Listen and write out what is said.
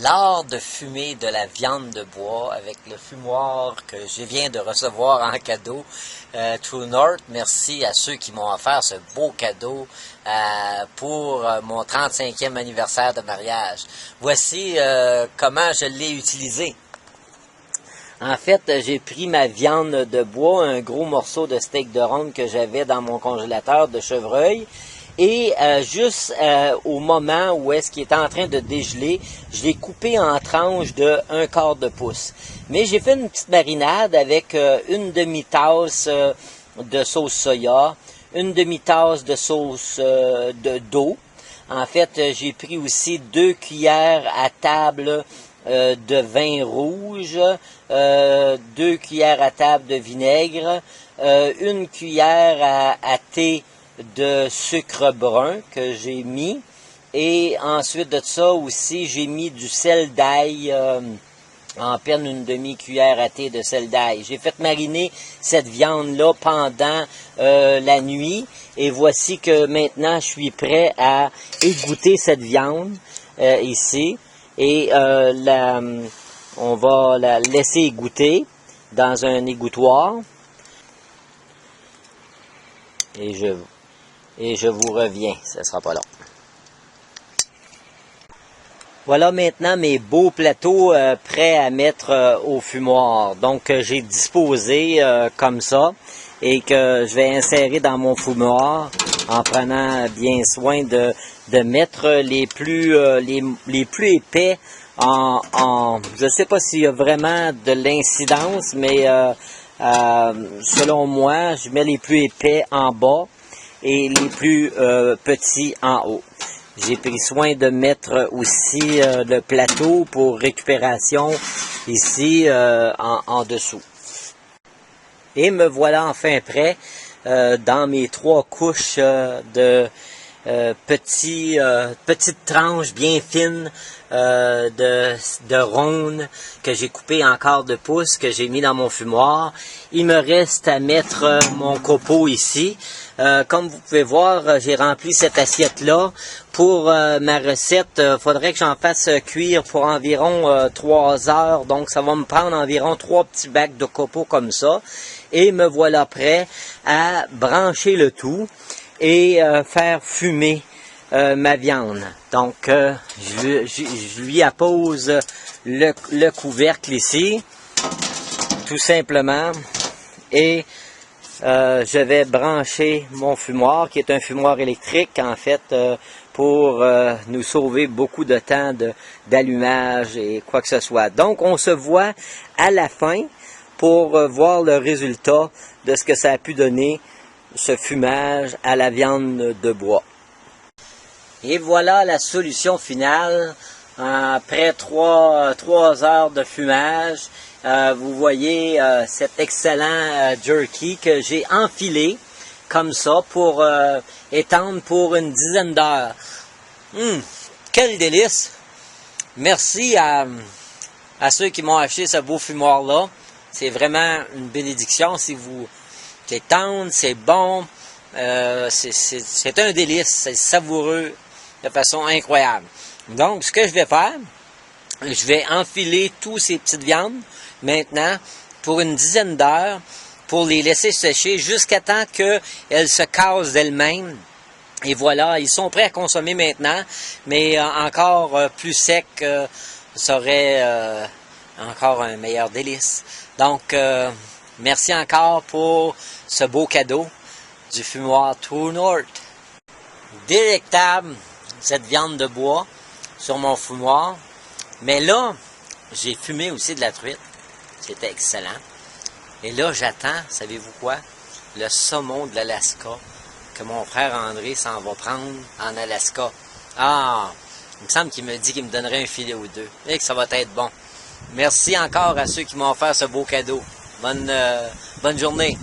L'art de fumer de la viande de bois avec le fumoir que je viens de recevoir en cadeau. True North, merci à ceux qui m'ont offert ce beau cadeau pour mon 35e anniversaire de mariage. Voici comment je l'ai utilisé. En fait, j'ai pris ma viande de bois, un gros morceau de steak de ronde que j'avais dans mon congélateur de chevreuil. Et juste au moment où est-ce qu'il était en train de dégeler, je l'ai coupé en tranches de 1/4 de pouce. Mais j'ai fait une petite marinade avec une demi-tasse de sauce soya, une demi-tasse de sauce d'eau. En fait, j'ai pris aussi 2 cuillères à table de vin rouge, 2 cuillères à table de vinaigre, 1 cuillère à thé de sucre brun que j'ai mis, et ensuite de ça aussi j'ai mis du sel d'ail, en peine une demi-cuillère à thé de sel d'ail. J'ai fait mariner cette viande-là pendant la nuit, et voici que maintenant je suis prêt à égoutter cette viande ici, et on va la laisser égoutter dans un égouttoir, et je vous reviens, ce sera pas long. Voilà maintenant mes beaux plateaux prêts à mettre au fumoir. Donc j'ai disposé comme ça, et que je vais insérer dans mon fumoir en prenant bien soin de mettre les plus épais je sais pas s'il y a vraiment de l'incidence, mais selon moi, je mets les plus épais en bas et les plus petits en haut. J'ai pris soin de mettre aussi le plateau pour récupération ici en dessous. Et me voilà enfin prêt dans mes 3 couches de petites tranches bien fines de ronde que j'ai coupé en quart de pouce, que j'ai mis dans mon fumoir. Il me reste à mettre mon copeau ici. Comme vous pouvez voir, j'ai rempli cette assiette-là. Pour ma recette, faudrait que j'en fasse cuire pour environ 3 heures. Donc, ça va me prendre environ 3 petits bacs de copeaux comme ça. Et me voilà prêt à brancher le tout et faire fumer ma viande. Donc, je lui appose le couvercle ici, tout simplement, et je vais brancher mon fumoir, qui est un fumoir électrique, en fait, pour nous sauver beaucoup de temps d'allumage et quoi que ce soit. Donc, on se voit à la fin pour voir le résultat de ce que ça a pu donner, ce fumage à la viande de bois. Et voilà la solution finale. Après 3 heures de fumage, vous voyez cet excellent jerky que j'ai enfilé comme ça pour étendre pour une dizaine d'heures. Quel délice! Merci à ceux qui m'ont acheté ce beau fumoir-là. C'est vraiment une bénédiction. C'est tendre, c'est bon, c'est un délice, c'est savoureux de façon incroyable. Donc, ce que je vais faire, je vais enfiler tous ces petites viandes maintenant pour une dizaine d'heures pour les laisser sécher jusqu'à temps qu'elles se cassent d'elles-mêmes. Et voilà, ils sont prêts à consommer maintenant, mais encore plus sec, ça aurait encore un meilleur délice. Donc, merci encore pour ce beau cadeau du fumoir True North. Délectable, cette viande de bois sur mon fumoir. Mais là, j'ai fumé aussi de la truite. C'était excellent. Et là, j'attends, savez-vous quoi? Le saumon de l'Alaska que mon frère André s'en va prendre en Alaska. Ah, il me semble qu'il me dit qu'il me donnerait un filet ou 2. Et que ça va être bon. Merci encore à ceux qui m'ont offert ce beau cadeau. Bonne journée.